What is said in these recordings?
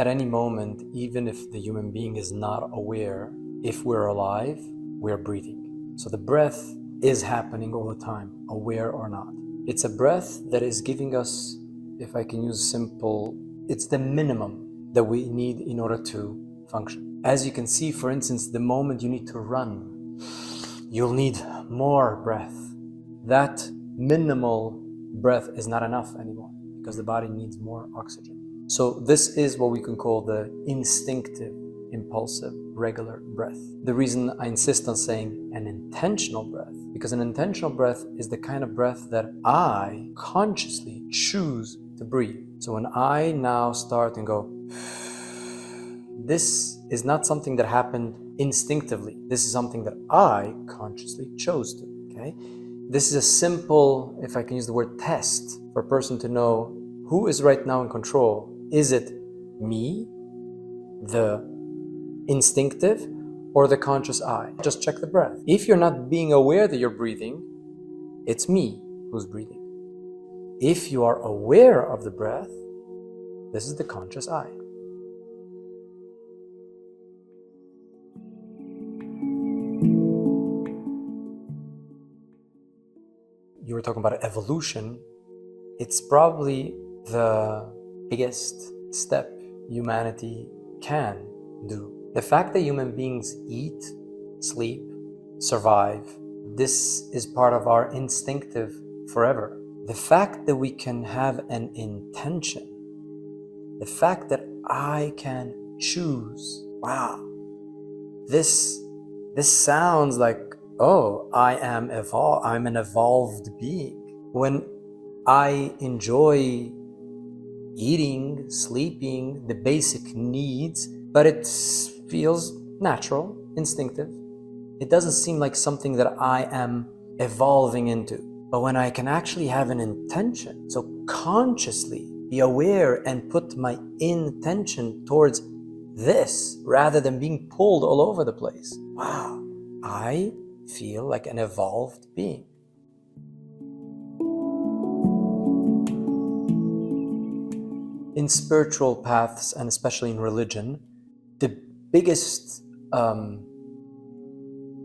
at any moment, even if the human being is not aware, if we're alive, we're breathing. So the breath is happening all the time, aware or not. It's a breath that is giving us, if I can use simple, it's the minimum that we need in order to function. As you can see, for instance, the moment you need to run, you'll need more breath. That minimal breath is not enough anymore because the body needs more oxygen. So this is what we can call the instinctive, impulsive, regular breath. The reason I insist on saying an intentional breath, because an intentional breath is the kind of breath that I consciously choose to breathe. So when I now start and go, this is not something that happened instinctively. This is something that I consciously chose to, okay? This is a simple, if I can use the word test, for a person to know who is right now in control. Is it me, the instinctive, or the conscious I? Just check the breath. If you're not being aware that you're breathing, it's me who's breathing. If you are aware of the breath, this is the conscious I. You were talking about evolution. It's probably the biggest step humanity can do. The fact that human beings eat, sleep, survive, this is part of our instinctive forever. The fact that we can have an intention, the fact that I can choose, wow, this sounds like, oh, I'm an evolved being. When I enjoy eating, sleeping, the basic needs, but it feels natural, instinctive. It doesn't seem like something that I am evolving into. But when I can actually have an intention, so consciously be aware and put my intention towards this rather than being pulled all over the place, wow, I feel like an evolved being. In spiritual paths, and especially in religion, the biggest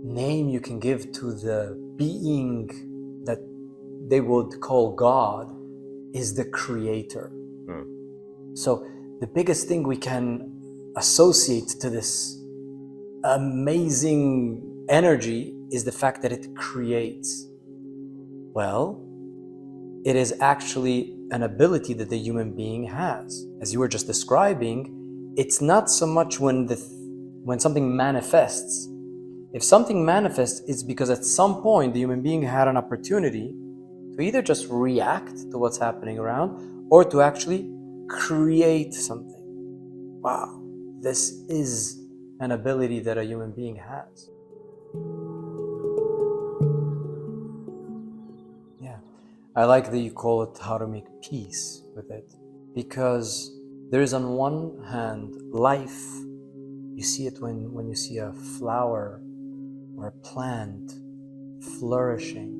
name you can give to the being that they would call God is the Creator. So the biggest thing we can associate to this amazing energy is the fact that it creates. Well, it is actually an ability that the human being has. As you were just describing, it's not so much when something manifests. If something manifests, it's because at some point the human being had an opportunity to either just react to what's happening around or to actually create something. Wow, this is an ability that a human being has. Yeah, I like that you call it how to make peace with it, because there is on one hand life. You see it when you see a flower or a plant flourishing.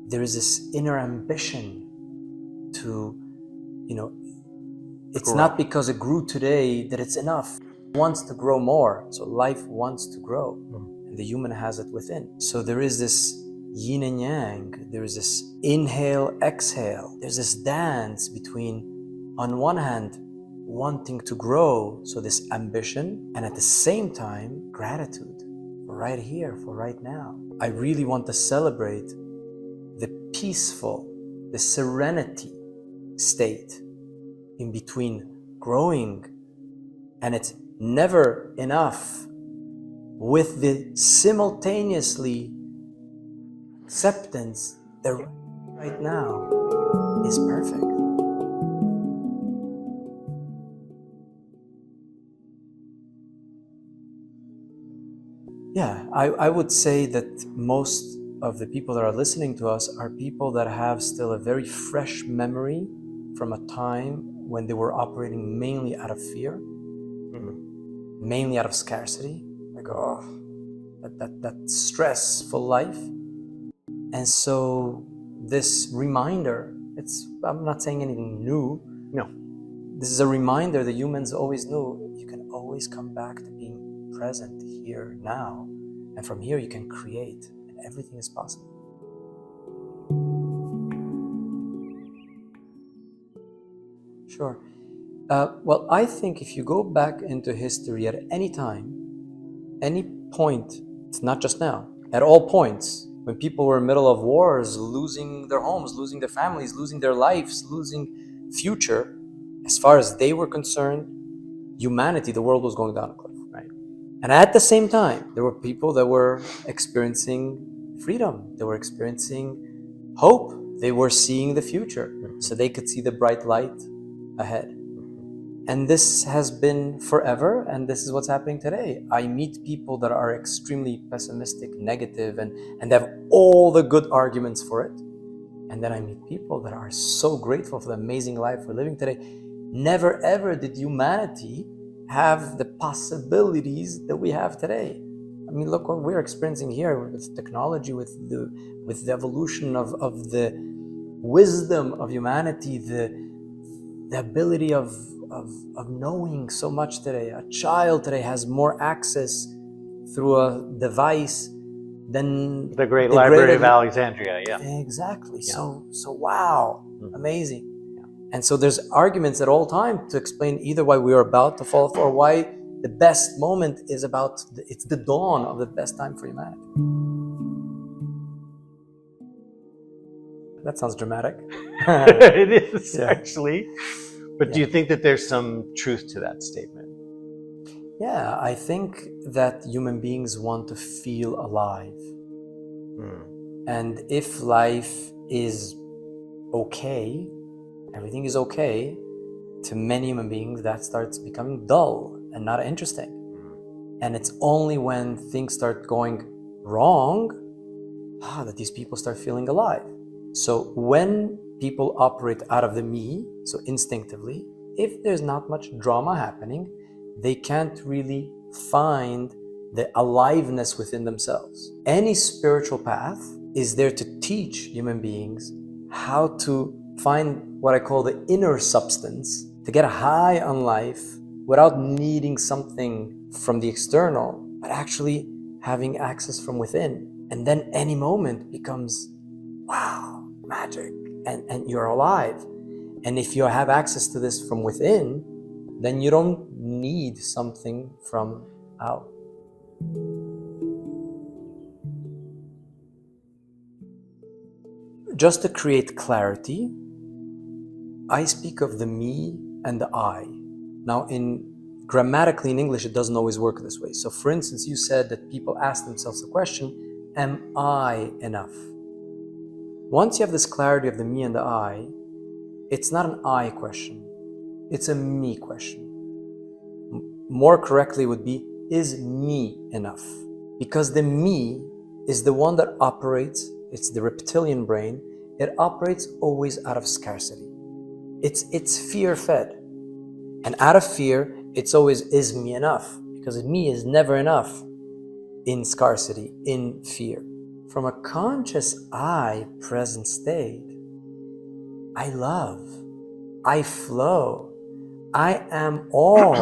There is this inner ambition to, it's not because it grew today that it's enough. It wants to grow more. So life wants to grow, and the human has it within. So there is this yin and yang. There is this inhale, exhale. There's this dance between, on one hand, wanting to grow, so this ambition, and at the same time, gratitude for right here, for right now. I really want to celebrate the peaceful, the serenity state in between growing, and it's never enough, with the simultaneously acceptance that right now is perfect. Yeah, I would say that most of the people that are listening to us are people that have still a very fresh memory from a time when they were operating mainly out of fear, mainly out of scarcity, like, oh, that stressful life. And so this reminder, I'm not saying anything new, No, this is a reminder that humans always knew you can always come back to being present here, now. And from here you can create, and everything is possible. Sure. Well, I think if you go back into history at any time, any point, it's not just now, at all points, when people were in the middle of wars, losing their homes, losing their families, losing their lives, losing future, as far as they were concerned, humanity, the world was going down a cliff, right? And at the same time, there were people that were experiencing freedom. They were experiencing hope. They were seeing the future, so they could see the bright light ahead. And this has been forever, and this is what's happening today. I meet people that are extremely pessimistic, negative, and have all the good arguments for it. And then I meet people that are so grateful for the amazing life we're living today. Never ever did humanity have the possibilities that we have today. I mean, look what we're experiencing here with technology, with the evolution of the wisdom of humanity, the ability of knowing so much today. A child today has more access through a device than the Great Library of Alexandria. Yeah, exactly. Yeah. So wow, amazing. Yeah. And so there's arguments at all time to explain either why we are about to fall or why the best moment is it's the dawn of the best time for humanity. That sounds dramatic. It is, yeah. Actually. But do Yeah. you think that there's some truth to that statement? Yeah, I think that human beings want to feel alive. And if life is okay, everything is okay, to many human beings that starts becoming dull and not interesting. And it's only when things start going wrong that these people start feeling alive. So when people operate out of the me, so instinctively, if there's not much drama happening, they can't really find the aliveness within themselves. Any spiritual path is there to teach human beings how to find what I call the inner substance, to get a high on life without needing something from the external, but actually having access from within. And then any moment becomes, wow, magic, and you're alive. And if you have access to this from within, then you don't need something from out. Just to create clarity, I speak of the me and the I. Now, grammatically in English, it doesn't always work this way. So for instance, you said that people ask themselves the question, am I enough? Once you have this clarity of the me and the I, it's not an I question, it's a me question. More correctly would be, is me enough? Because the me is the one that operates, it's the reptilian brain, it operates always out of scarcity. It's fear-fed. And out of fear, it's always, is me enough? Because me is never enough in scarcity, in fear. From a conscious I present state, I love, I flow, I am all,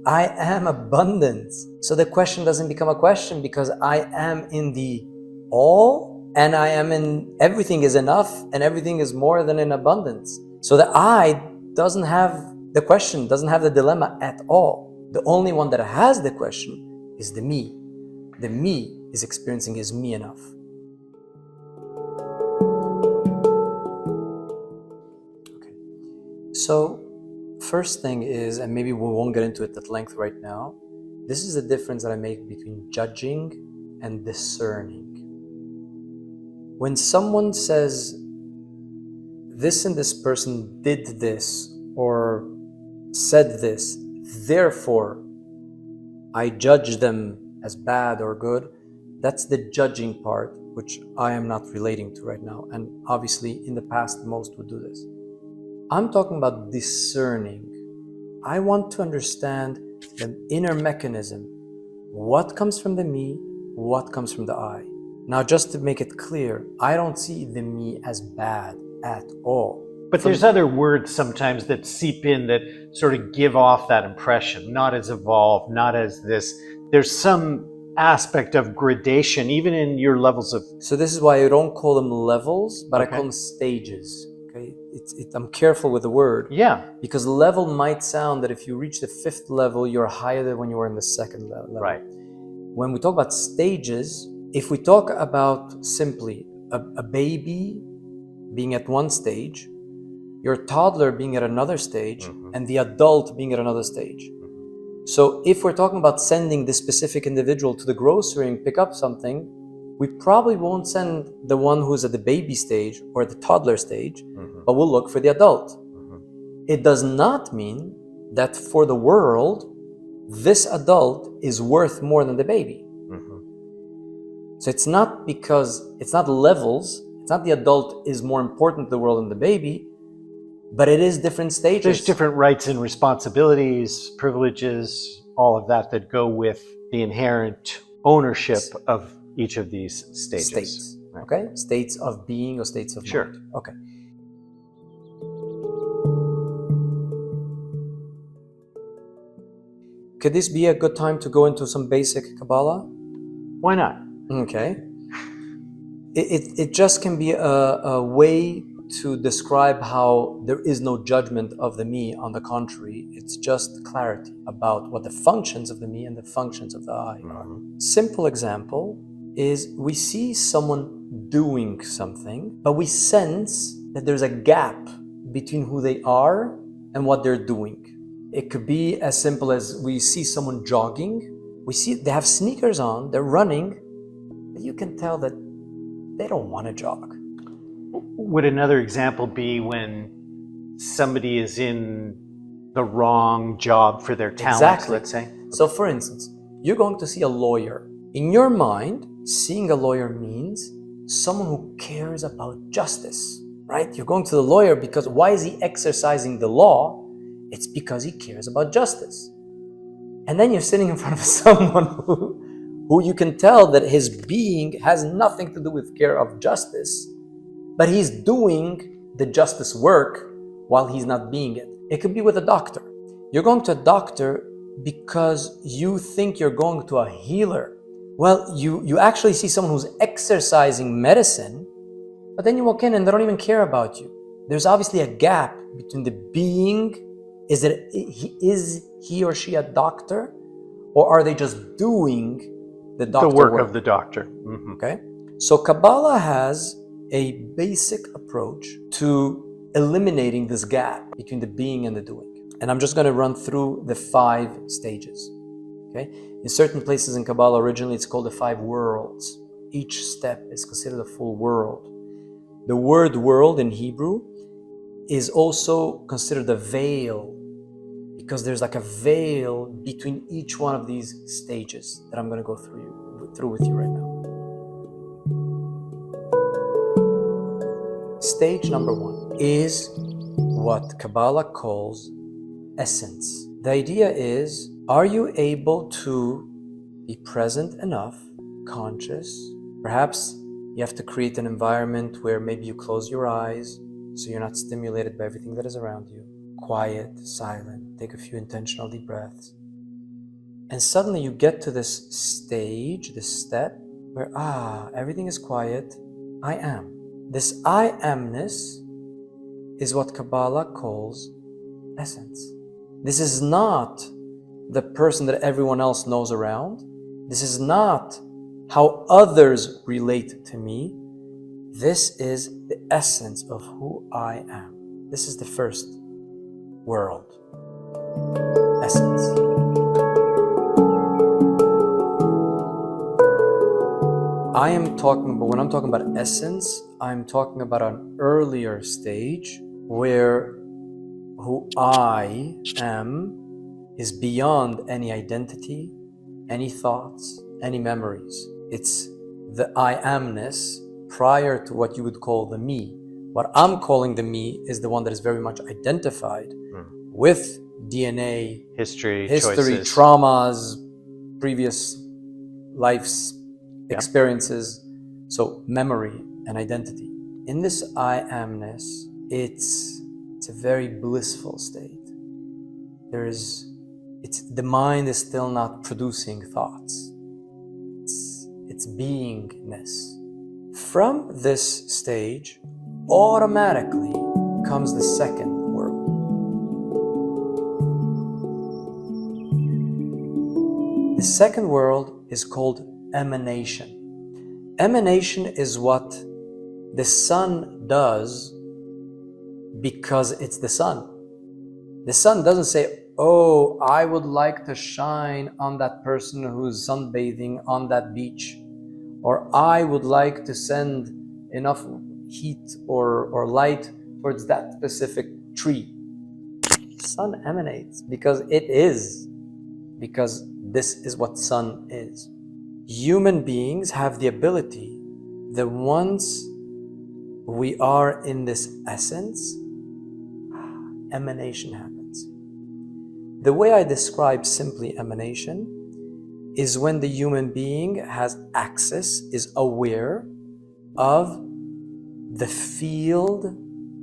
I am abundance. So the question doesn't become a question because I am in the all and I am in everything is enough and everything is more than in abundance. So the I doesn't have the question, doesn't have the dilemma at all. The only one that has the question is the me. The me is experiencing is me enough. Okay. So first thing is, and maybe we won't get into it at length right now, this is the difference that I make between judging and discerning. When someone says, this and this person did this or said this, therefore I judge them as bad or good, that's the judging part, which I am not relating to right now. And obviously in the past, most would do this. I'm talking about discerning. I want to understand the inner mechanism. What comes from the me, what comes from the I. Now, just to make it clear, I don't see the me as bad at all. But there's other words sometimes that seep in that sort of give off that impression, not as evolved, not as this. There's some aspect of gradation, even in your levels of... So this is why I don't call them levels, but I Okay. call them stages. Okay, I'm careful with the word. Yeah, Because level might sound that if you reach the 5th level, you're higher than when you were in the 2nd level. right. When we talk about stages, if we talk about simply a baby being at one stage, your toddler being at another stage, and the adult being at another stage. So if we're talking about sending this specific individual to the grocery and pick up something, we probably won't send the one who's at the baby stage or the toddler stage, but we'll look for the adult. It does not mean that for the world, this adult is worth more than the baby. So it's not because, it's not levels, it's not the adult is more important to the world than the baby, but it is different stages. There's different rights and responsibilities, privileges, all of that that go with the inherent ownership of each of these stages. States, Right. okay? States of being or states of Sure. mind. Okay. Could this be a good time to go into some basic Kabbalah? Why not? Okay. It just can be a way to describe how there is no judgment of the me. On the contrary, it's just clarity about what the functions of the me and the functions of the I are. Simple example is we see someone doing something, but we sense that there's a gap between who they are and what they're doing. It could be as simple as we see someone jogging, we see they have sneakers on, they're running, but you can tell that they don't want to jog. Would another example be when somebody is in the wrong job for their talent, Exactly. let's say? So for instance, you're going to see a lawyer. In your mind, seeing a lawyer means someone who cares about justice, right? You're going to the lawyer because why is he exercising the law? It's because he cares about justice. And then you're sitting in front of someone who you can tell that his being has nothing to do with care of justice, but he's doing the justice work while he's not being it. It could be with a doctor. You're going to a doctor because you think you're going to a healer. Well, you actually see someone who's exercising medicine, but then you walk in and they don't even care about you. There's obviously a gap between the being. Is he or she a doctor, or are they just doing the doctor The work of the doctor. Okay, so Kabbalah has a basic approach to eliminating this gap between the being and the doing. And I'm just going to run through the 5 stages. Okay, in certain places in Kabbalah, originally it's called the 5 worlds. Each step is considered a full world. The word world in Hebrew is also considered a veil, because there's like a veil between each one of these stages that I'm going to go through with you right now. Stage number 1 is what Kabbalah calls essence. The idea is, are you able to be present enough, conscious? Perhaps you have to create an environment where maybe you close your eyes so you're not stimulated by everything that is around you. Quiet, silent, take a few intentional deep breaths. And suddenly you get to this stage, this step, where everything is quiet, I am. This I amness is what Kabbalah calls essence. This is not the person that everyone else knows around. This is not how others relate to me. This is the essence of who I am. This is the first world. Essence. When I'm talking about essence, I'm talking about an earlier stage where who I am is beyond any identity, any thoughts, any memories. It's the I amness prior to what you would call the me. What I'm calling the me is the one that is very much identified with DNA, History, choices. traumas, previous life's experiences, so memory and identity. In this I amness, it's It's a very blissful state. The mind is still not producing thoughts. It's beingness. From this stage, automatically comes the second world. The second world is called emanation. Emanation is what the sun does because it's the sun. The sun doesn't say, oh, I would like to shine on that person who's sunbathing on that beach, or I would like to send enough heat or light towards that specific tree. The sun emanates because this is what sun is. Human beings have the ability that once we are in this essence, emanation happens. The way I describe simply emanation is when the human being has access, is aware of the field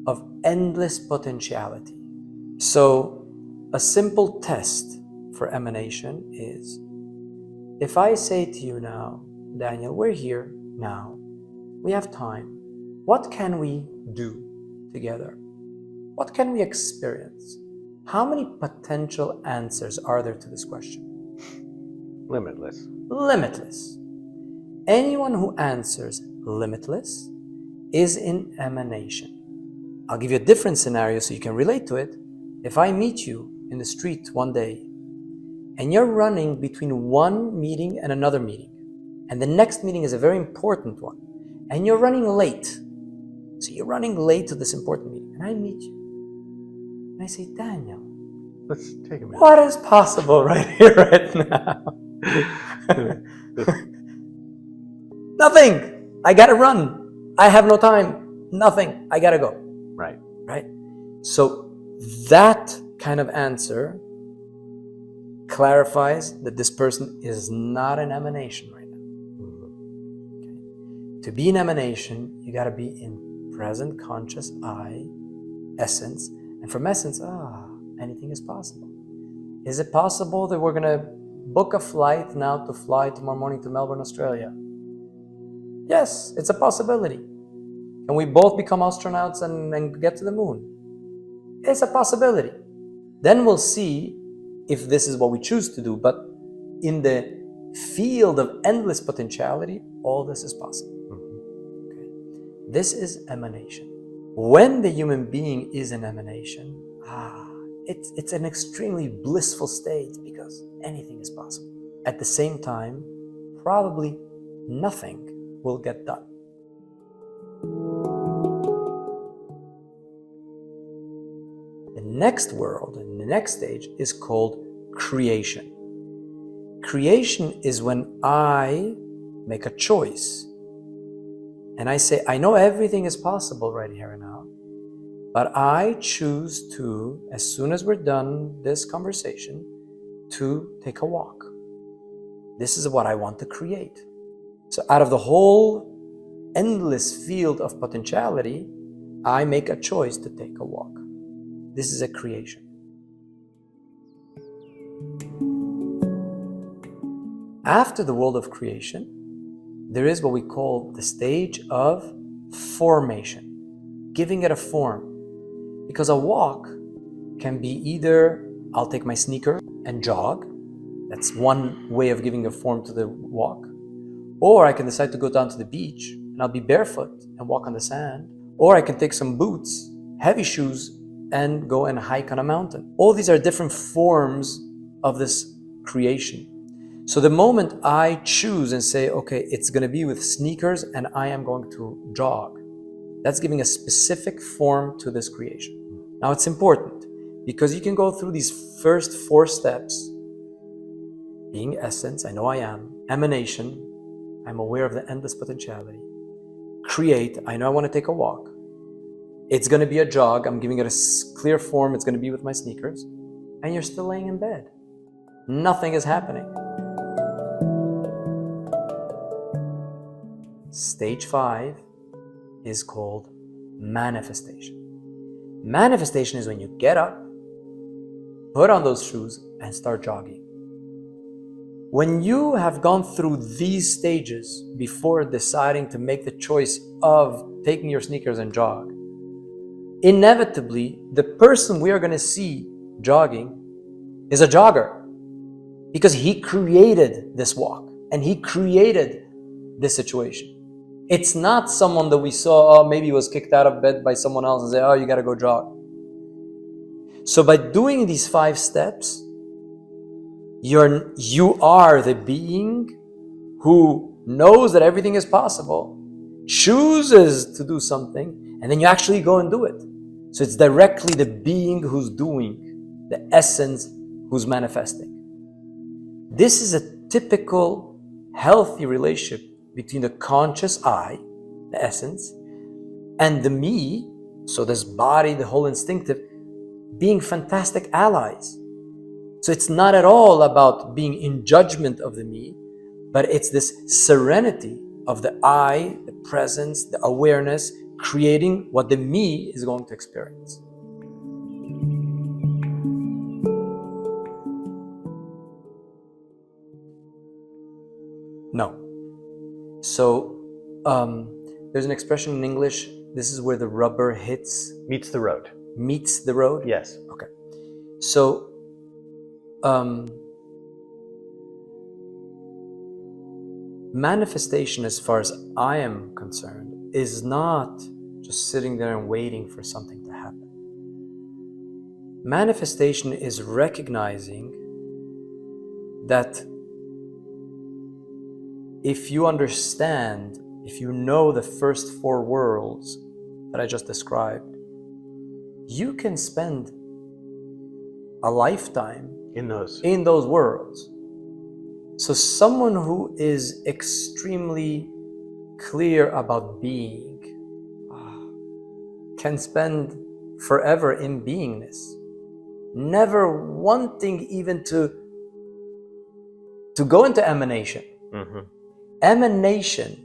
of endless potentiality. So a simple test for emanation is, if I say to you now, Daniel, we're here now, we have time, what can we do together? What can we experience? How many potential answers are there to this question? Limitless. Limitless. Anyone who answers limitless is in emanation. I'll give you a different scenario so you can relate to it. If I meet you in the street one day and you're running between one meeting and another meeting, and the next meeting is a very important one, and you're running late. So you're running late to this important meeting, and I meet you. And I say, Daniel, let's take a minute. What is possible right here, right now? Nothing. I gotta run. I have no time. Nothing. I gotta go. Right. Right? So that kind of answer clarifies that this person is not an emanation right now. Okay. To be an emanation, you gotta be in present conscious I, essence. And from essence, anything is possible. Is it possible that we're gonna book a flight now to fly tomorrow morning to Melbourne, Australia? Yes, it's a possibility. Can we both become astronauts and get to the moon? It's a possibility. Then we'll see if this is what we choose to do. But in the field of endless potentiality, all this is possible. Okay. This is emanation. When the human being is an emanation, it's an extremely blissful state because anything is possible. At the same time, probably nothing will get done. The next world and the next stage is called creation. Creation is when I make a choice and I say, I know everything is possible right here and now, but I choose to, as soon as we're done this conversation, to take a walk. This is what I want to create. So out of the whole endless field of potentiality, I make a choice to take a walk. This is a creation. After the world of creation, there is what we call the stage of formation, giving it a form. Because a walk can be either I'll take my sneaker and jog. That's one way of giving a form to the walk. Or I can decide to go down to the beach and I'll be barefoot and walk on the sand. Or I can take some boots, heavy shoes, and go and hike on a mountain. All these are different forms of this creation. So the moment I choose and say, okay, it's going to be with sneakers and I am going to jog, that's giving a specific form to this creation. Now it's important because you can go through these first 4 steps. Being essence, I know I am. Emanation, I'm aware of the endless potentiality. Create, I know I want to take a walk. It's going to be a jog, I'm giving it a clear form, it's going to be with my sneakers. And you're still laying in bed. Nothing is happening. Stage 5 is called manifestation. Manifestation is when you get up, put on those shoes, and start jogging. When you have gone through these stages before deciding to make the choice of taking your sneakers and jog, inevitably, the person we are going to see jogging is a jogger, because he created this walk and he created this situation. It's not someone that we saw, oh, maybe he was kicked out of bed by someone else and say, oh, you got to go jog. So by doing these 5 steps, you are the being who knows that everything is possible, chooses to do something, and then you actually go and do it. So it's directly the being who's doing, the essence who's manifesting. This is a typical healthy relationship between the conscious I, the essence, and the me, so this body, the whole instinctive, being fantastic allies. So it's not at all about being in judgment of the me, but it's this serenity of the I, the presence, the awareness, creating what the me is going to experience. No. So there's an expression in English, this is where the rubber Meets the road. Meets the road? Yes. Okay. So manifestation, as far as I am concerned, is not just sitting there and waiting for something to happen. Manifestation is recognizing that if you understand, if you know the first 4 worlds that I just described, you can spend a lifetime in those worlds. So someone who is extremely clear about being can spend forever in beingness, never wanting even to go into emanation. Mm-hmm. Emanation,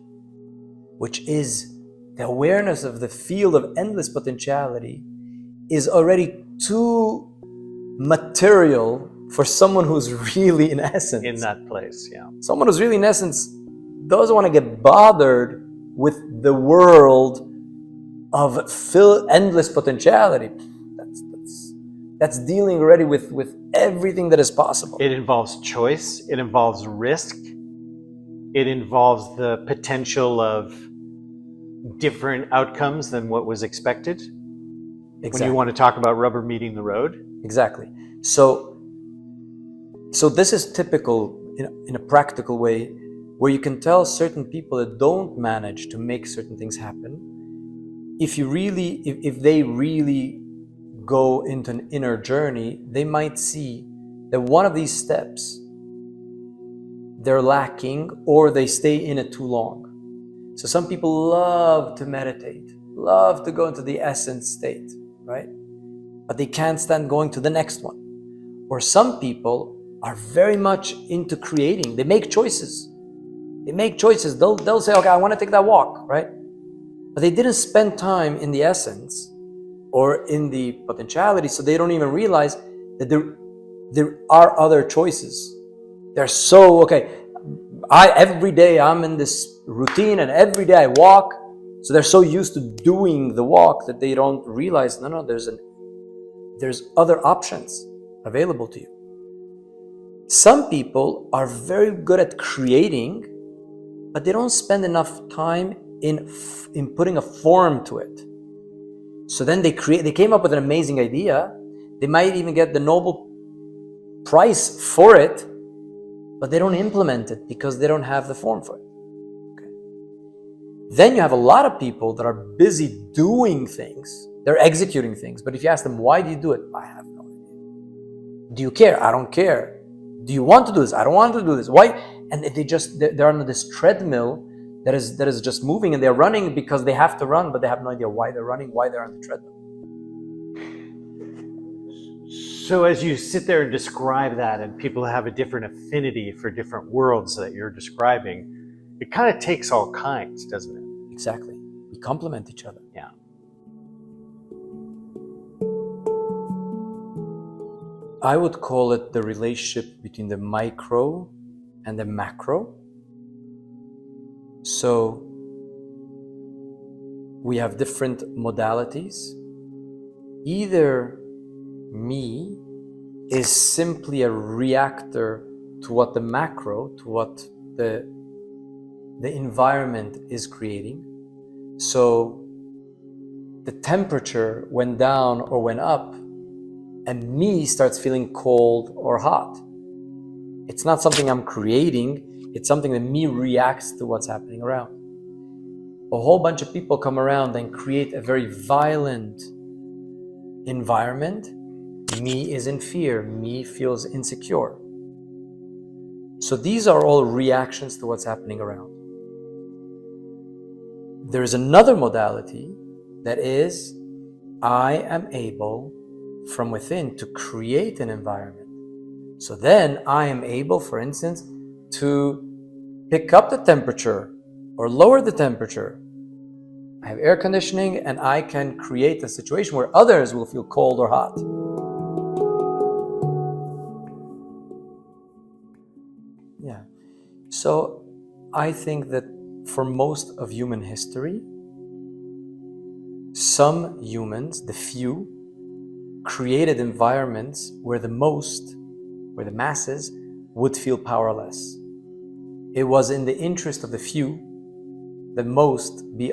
which is the awareness of the field of endless potentiality, is already too material for someone who's really in essence. In that place, yeah. Someone who's really in essence doesn't want to get bothered with the world of endless potentiality. That's dealing already with everything that is possible. It involves choice, it involves risk, it involves the potential of different outcomes than what was expected. Exactly. When you want to talk about rubber meeting the road. Exactly. So this is typical in a practical way, where you can tell certain people that don't manage to make certain things happen, if they really go into an inner journey, they might see that one of these steps they're lacking, or they stay in it too long. So some people love to meditate, love to go into the essence state, right? But they can't stand going to the next one. Or some people are very much into creating. They make choices. They'll say, okay, I want to take that walk, right? But they didn't spend time in the essence or in the potentiality, so they don't even realize that there are other choices. They're so, okay, every day I'm in this routine and every day I walk. So they're so used to doing the walk that they don't realize, no, there's other options available to you. Some people are very good at creating, but they don't spend enough time in putting a form to it. So then they came up with an amazing idea. They might even get the Nobel Prize for it, but they don't implement it because they don't have the form for it. Okay. Then you have a lot of people that are busy doing ththings. They're executing things. But if you ask them, why do you do it? I have no idea. Do you care? I don't care. Do you want to do this? I don't want to do this. Why? And they're on this treadmill that is just moving, and they're running because they have to run, but they have no idea why they're running, why they're on the treadmill. So as you sit there and describe that, and people have a different affinity for different worlds that you're describing, it kind of takes all kinds, doesn't it? Exactly. We complement each other. Yeah. I would call it the relationship between the micro and the macro. So we have different modalities. Either me is simply a reactor to what the macro, to what the environment is creating. So the temperature went down or went up, and me starts feeling cold or hot. It's not something I'm creating, it's something that me reacts to what's happening around. A whole bunch of people come around and create a very violent environment. Me is in fear, me feels insecure. So these are all reactions to what's happening around. There is another modality that is, I am able from within to create an environment. So then I am able, for instance, to pick up the temperature or lower the temperature. I have air conditioning and I can create a situation where others will feel cold or hot. Yeah. So I think that for most of human history, some humans, the few, created environments where the masses would feel powerless. It was in the interest of the few, the most be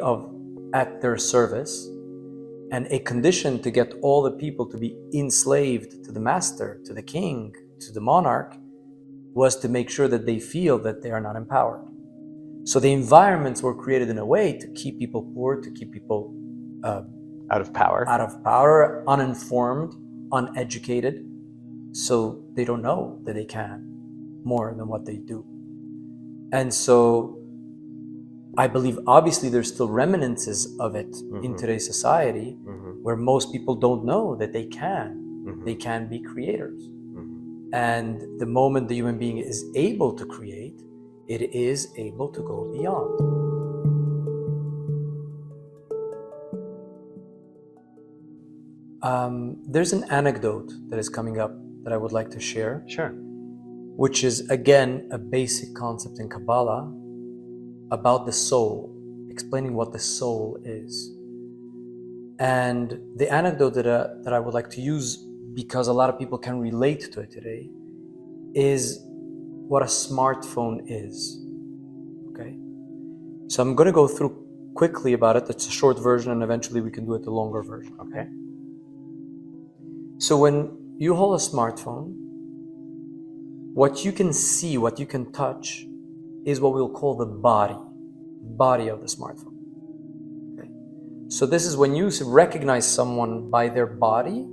at their service, and a condition to get all the people to be enslaved to the master, to the king, to the monarch, was to make sure that they feel that they are not empowered. So the environments were created in a way to keep people poor, to keep people out of power, uninformed, uneducated, so they don't know that they can more than what they do. And so I believe obviously there's still remnants of it in today's society, where most people don't know that they can be creators. And the moment the human being is able to create, it is able to go beyond. There's an anecdote that is coming up that I would like to share. Sure. Which is, again, a basic concept in Kabbalah about the soul, explaining what the soul is. And the anecdote that I would like to use, because a lot of people can relate to it today, is what a smartphone is. Okay? So I'm going to go through quickly about it. It's a short version, and eventually we can do it the longer version. Okay. So when you hold a smartphone, what you can see, what you can touch, is what we'll call the body of the smartphone. Okay? So this is when you recognize someone by their body.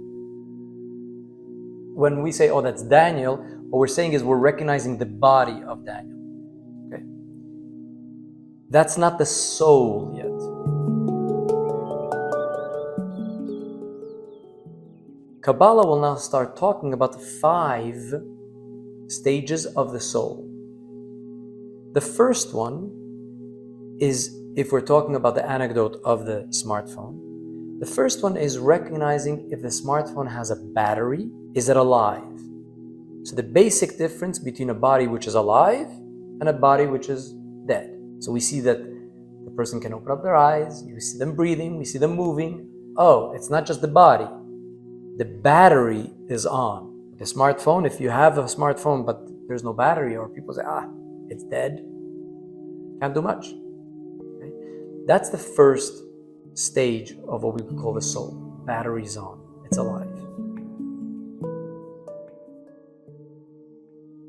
When we say, oh, that's Daniel, what we're saying is we're recognizing the body of Daniel. Okay? That's not the soul yet. Kabbalah will now start talking about the 5 stages of the soul. The first one is, if we're talking about the anecdote of the smartphone, the first one is recognizing if the smartphone has a battery, is it alive? So the basic difference between a body which is alive and a body which is dead. So we see that the person can open up their eyes, we see them breathing, we see them moving. Oh, it's not just the body. The battery is on. The smartphone, if you have a smartphone but there's no battery, or people say, it's dead, can't do much. Okay? That's the first stage of what we would call the soul. Battery's on, it's alive.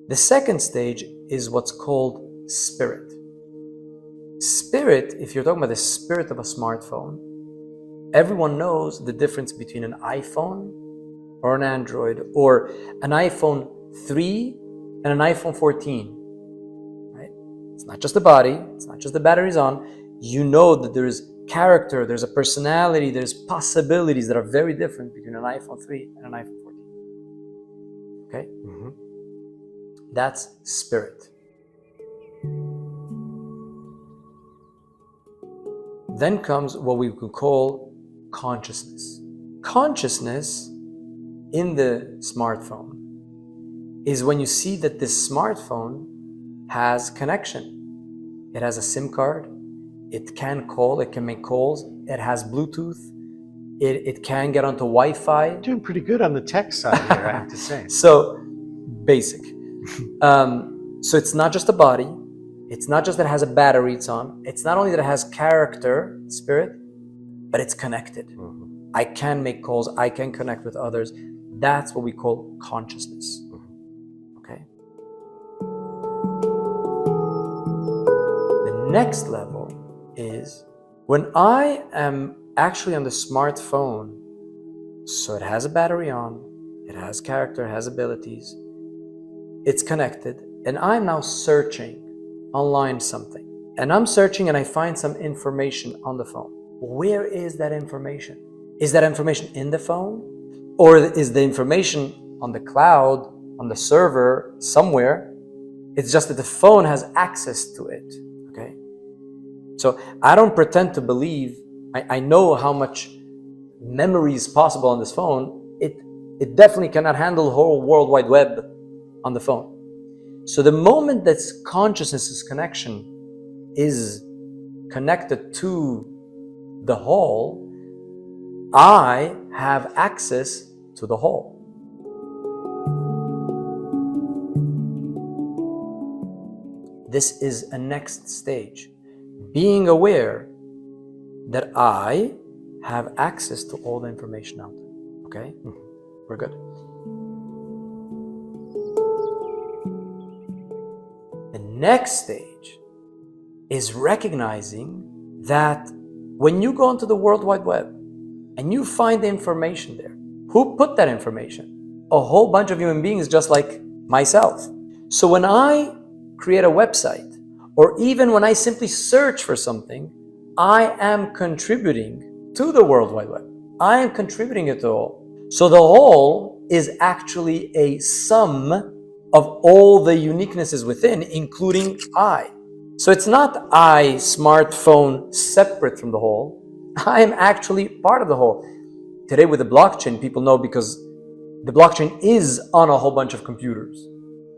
The second stage is what's called spirit. Spirit, if you're talking about the spirit of a smartphone, everyone knows the difference between an iPhone or an Android, or an iPhone 3 and an iPhone 14. Right? It's not just the body, it's not just the batteries on. You know that there's character, there's a personality, there's possibilities that are very different between an iPhone 3 and an iPhone 14. Okay? That's spirit. Then comes what we could call consciousness. Consciousness in the smartphone is when you see that this smartphone has connection. It has a SIM card. It can call, it can make calls. It has Bluetooth. It can get onto Wi-Fi. Doing pretty good on the tech side here, I have to say. So, basic. So it's not just a body. It's not just that it has a battery it's on. It's not only that it has character, spirit, but it's connected. Mm-hmm. I can make calls. I can connect with others. That's what we call consciousness. Okay? The next level is when I am actually on the smartphone, so it has a battery on, it has character, it has abilities, it's connected, and I'm now searching online something. And I'm searching and I find some information on the phone. Where is that information? Is that information in the phone? Or is the information on the cloud, on the server, somewhere? It's just that the phone has access to it, okay? So I don't pretend to believe, I know how much memory is possible on this phone. It definitely cannot handle the whole World Wide Web on the phone. So the moment that consciousness connection is connected to the whole, I have access to the whole. This is a next stage. Being aware that I have access to all the information out there. Okay? We're good. The next stage is recognizing that when you go onto the World Wide Web and you find the information there, who put that information? A whole bunch of human beings just like myself. So when I create a website, or even when I simply search for something, I am contributing to the World Wide Web. I am contributing it to all. So the whole is actually a sum of all the uniquenesses within, including I. So it's not I, smartphone, separate from the whole. I am actually part of the whole. Today with the blockchain, people know because the blockchain is on a whole bunch of computers,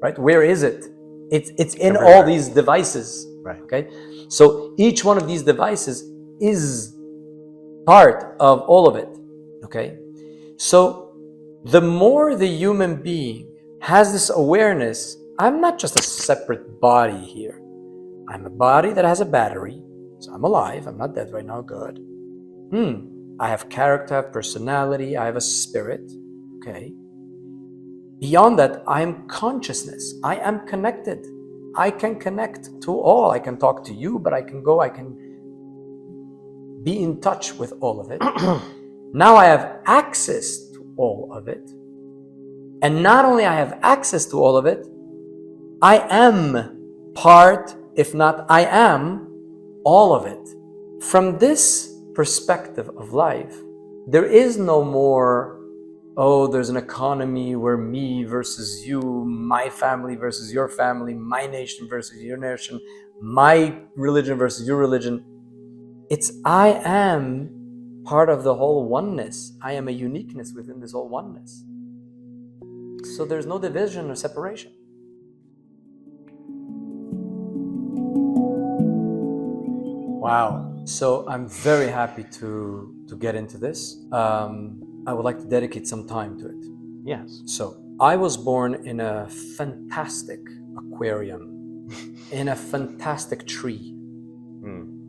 right? Where is it? It's in everywhere. All these devices, right? Okay, so each one of these devices is part of all of it, okay? So the more the human being has this awareness, I'm not just a separate body here. I'm a body that has a battery, so I'm alive, I'm not dead right now, good. I have character, I have personality, I have a spirit, okay? Beyond that, I am consciousness. I am connected. I can connect to all. I can talk to you, but I can be in touch with all of it. Now I have access to all of it. And not only I have access to all of it, I am part, if not I am, all of it. From this perspective of life, there is no more, oh, there's an economy where me versus you, my family versus your family, my nation versus your nation, my religion versus your religion. It's I am part of the whole oneness. I am a uniqueness within this whole oneness. So there's no division or separation. Wow. So I'm very happy to get into this. I would like to dedicate some time to it. Yes. So I was born in a fantastic aquarium, in a fantastic tree,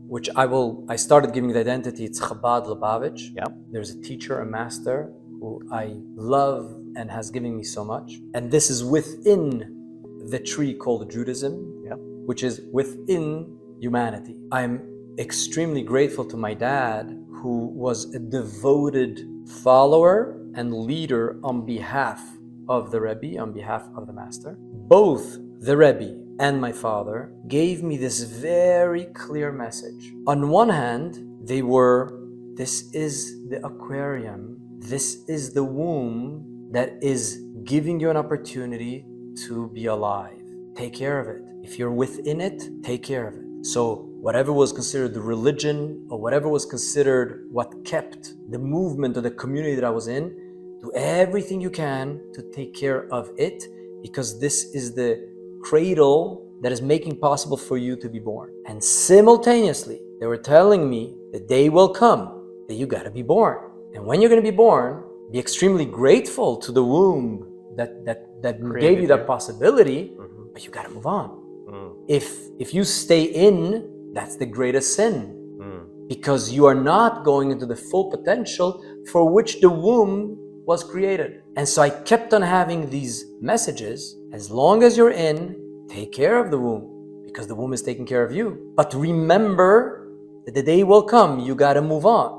which I started giving the identity. It's Chabad Lubavitch. Yeah. There's a teacher, a master, who I love and has given me so much. And this is within the tree called Judaism, which is within humanity. I'm extremely grateful to my dad, who was a devoted follower and leader on behalf of the Rebbe, on behalf of the Master. Both the Rebbe and my father gave me this very clear message. On one hand, they were, this is the aquarium, this is the womb that is giving you an opportunity to be alive. Take care of it. If you're within it, take care of it. So whatever was considered the religion, or whatever was considered what kept the movement or the community that I was in, do everything you can to take care of it, because this is the cradle that is making possible for you to be born. And simultaneously, they were telling me the day will come that you gotta be born. And when you're gonna be born, be extremely grateful to the womb that gave you that possibility, but you gotta move on. If you stay in, that's the greatest sin, because you are not going into the full potential for which the womb was created. And so I kept on having these messages: as long as you're in, take care of the womb, because the womb is taking care of you. But remember that the day will come, you gotta move on.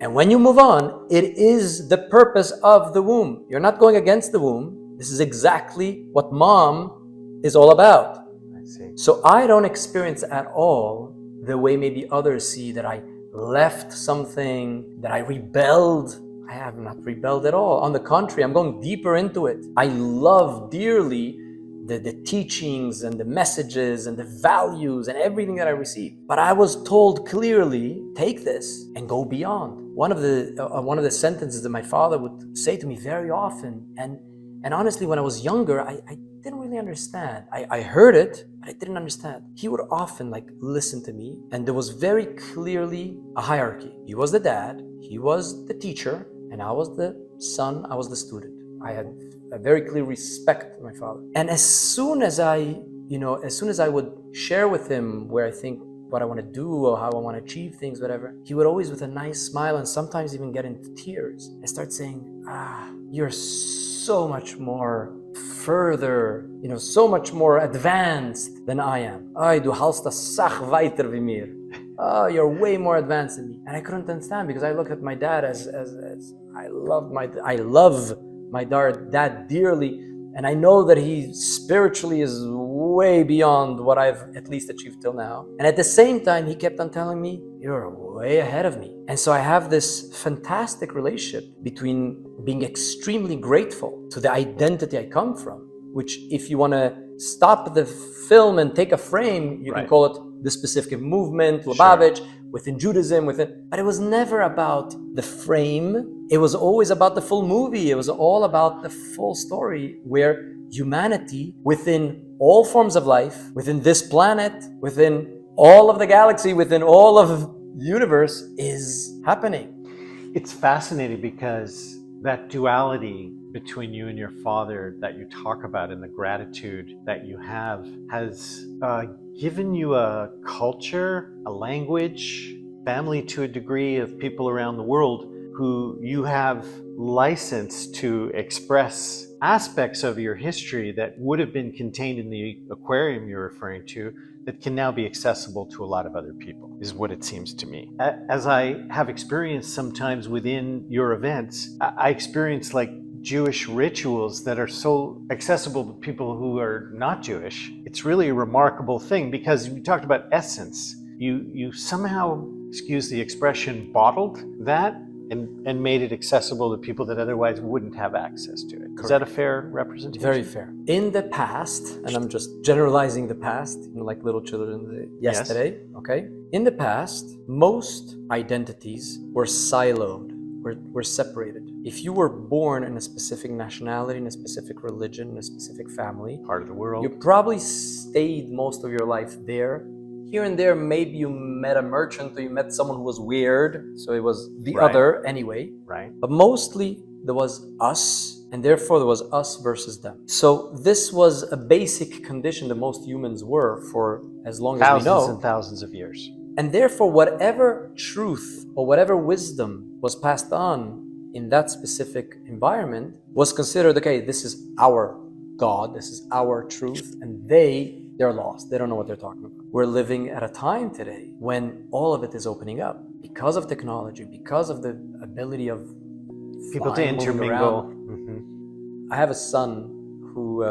And when you move on, it is the purpose of the womb. You're not going against the womb. This is exactly what mom is all about. I see. So I don't experience at all the way maybe others see, that I left something, that I rebelled. I have not rebelled at all. On the contrary, I'm going deeper into it. I love dearly the teachings and the messages and the values and everything that I received. But I was told clearly, take this and go beyond. One of the sentences that my father would say to me very often, and honestly, when I was younger, I didn't really understand. I heard it, but I didn't understand. He would often listen to me, and there was very clearly a hierarchy. He was the dad, he was the teacher, and I was the son, I was the student. I had a very clear respect for my father. And as soon as I would share with him where I think what I want to do or how I want to achieve things, whatever, he would always, with a nice smile and sometimes even get into tears, and start saying, you're so much more further, so much more advanced than I am. Du hast das Sach weiter wie mir. You're way more advanced than me. And I couldn't understand, because I looked at my dad as I love my dad dearly, and I know that he spiritually is way beyond what I've at least achieved till now. And at the same time, he kept on telling me, you're way ahead of me. And so I have this fantastic relationship between being extremely grateful to the identity I come from, which, if you want to stop the film and take a frame, you can call it the specific movement, Lubavitch, within Judaism, but it was never about the frame. It was always about the full movie. It was all about the full story, where humanity, within all forms of life, within this planet, within all of the galaxy, within all of the universe, is happening. It's fascinating, because that duality between you and your father that you talk about, and the gratitude that you have, has given you a culture, a language, family to a degree, of people around the world who you have license to express aspects of your history that would have been contained in the aquarium you're referring to, that can now be accessible to a lot of other people, is what it seems to me. As I have experienced sometimes within your events, I experience Jewish rituals that are so accessible to people who are not Jewish. It's really a remarkable thing, because you talked about essence. You somehow, excuse the expression, bottled that and made it accessible to people that otherwise wouldn't have access to it. Correct. Is that a fair representation? Very fair. In the past, and I'm just generalizing the past, like little children yesterday, okay? In the past, most identities were siloed, were separated. If you were born in a specific nationality, in a specific religion, in a specific family, part of the world, you probably stayed most of your life there. Here and there, maybe you met a merchant, or you met someone who was weird, so it was the other anyway. Right. But mostly there was us, and therefore there was us versus them. So this was a basic condition that most humans were for as long as we know. Thousands and thousands of years. And therefore, whatever truth or whatever wisdom was passed on in that specific environment was considered, okay, this is our God, this is our truth, and they're lost. They don't know what they're talking about. We're living at a time today when all of it is opening up because of technology, because of the ability of people to intermingle. I have a son who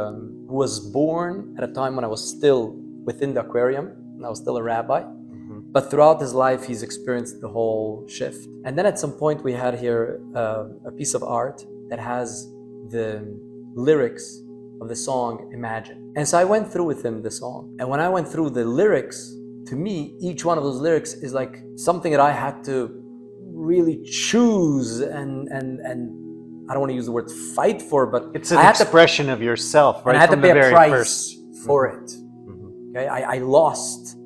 was born at a time when I was still within the aquarium, and I was still a rabbi. But throughout his life, he's experienced the whole shift. And then at some point, we had here a piece of art that has the lyrics of the song Imagine. And so I went through with him the song. And when I went through the lyrics, to me, each one of those lyrics is like something that I had to really choose and I don't want to use the word fight for, but it's an expression of yourself, right? And I had from to pay the very a price first. for it. Okay, I lost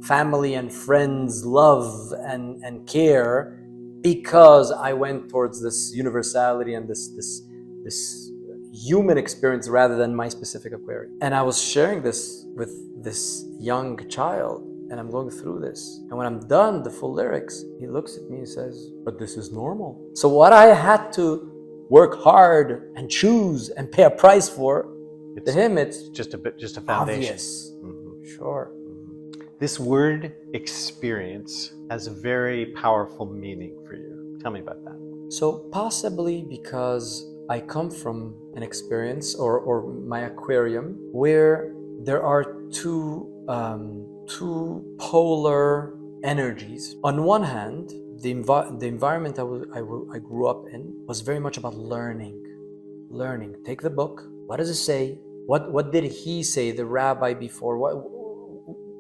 family and friends, love and care, because I went towards this universality and this human experience rather than my specific Aquarius. And I was sharing this with this young child, and I'm going through this. And when I'm done, the full lyrics, he looks at me and says, "But this is normal." So what I had to work hard and choose and pay a price for, to him, it's just a foundation. Obvious. Sure. This word experience has a very powerful meaning for you. Tell me about that. So possibly because I come from an experience or my aquarium where there are two polar energies. On one hand, the environment I grew up in was very much about learning. Take the book. What does it say? What did he say, the rabbi before?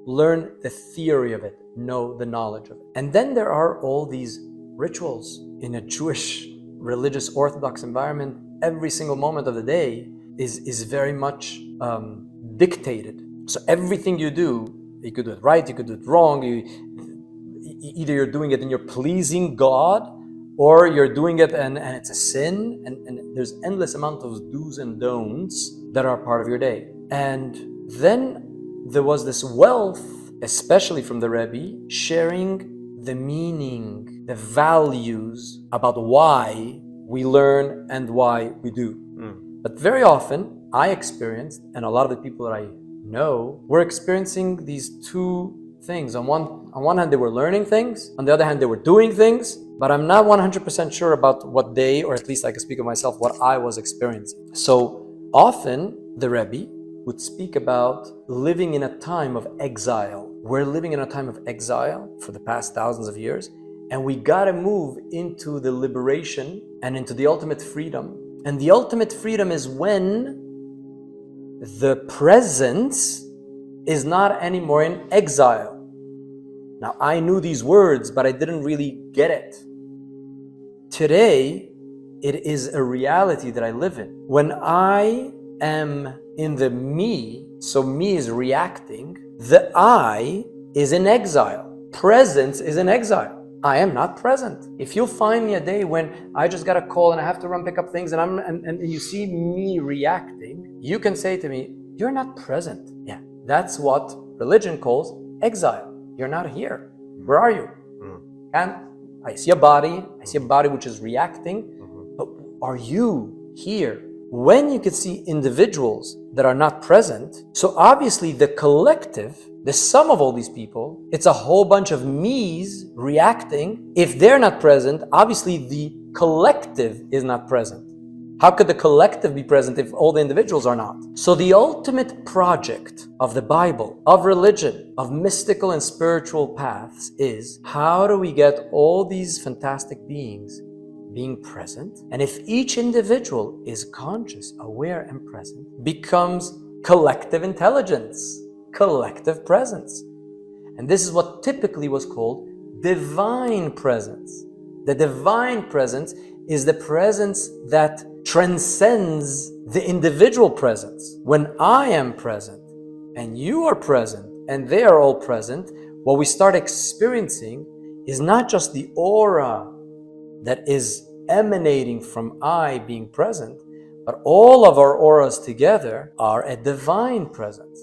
Learn the theory of it, know the knowledge of it. And then there are all these rituals in a Jewish religious Orthodox environment. Every single moment of the day is very much dictated. So everything you do, you could do it right, you could do it wrong. Either you're doing it and you're pleasing God, or you're doing it and it's a sin. And there's endless amount of do's and don'ts that are part of your day. And then there was this wealth, especially from the Rebbe, sharing the meaning, the values about why we learn and why we do. But very often I experienced, and a lot of the people that I know were experiencing these two things. On one hand, they were learning things. On the other hand, they were doing things. But I'm not 100% sure about what they, or at least I can speak of myself, what I was experiencing. So often the Rebbe would speak about living in a time of exile. We're living in a time of exile for the past thousands of years, and we gotta move into the liberation and into the ultimate freedom. And the ultimate freedom is when the presence is not anymore in exile. Now, I knew these words, but I didn't really get it. Today, it is a reality that I live in. When I am in the me, so me is reacting, the I is in exile. Presence is in exile. I am not present. If you'll find me a day when I just got a call and I have to run pick up things and you see me reacting, you can say to me, "You're not present." Yeah, that's what religion calls exile. You're not here. Where are you? And I see a body which is reacting, but are you here? When you could see individuals that are not present, so obviously the collective, the sum of all these people, it's a whole bunch of me's reacting. If they're not present, obviously the collective is not present. How could the collective be present if all the individuals are not? So the ultimate project of the Bible, of religion, of mystical and spiritual paths is, how do we get all these fantastic beings being present? And if each individual is conscious, aware, and present, becomes collective intelligence, collective presence. And this is what typically was called divine presence. The divine presence is the presence that transcends the individual presence. When I am present and you are present and they are all present, what we start experiencing is not just the aura that is emanating from I being present, but all of our auras together are a divine presence.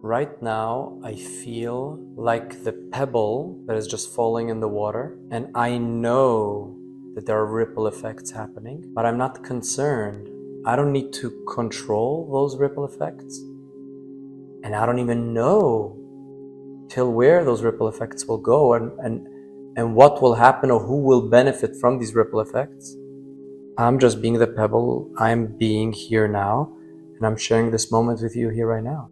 Right now, I feel like the pebble that is just falling in the water, and I know that there are ripple effects happening, but I'm not concerned. I don't need to control those ripple effects, and I don't even know till where those ripple effects will go and what will happen or who will benefit from these ripple effects. I'm just being the pebble. I'm being here now, and I'm sharing this moment with you here right now.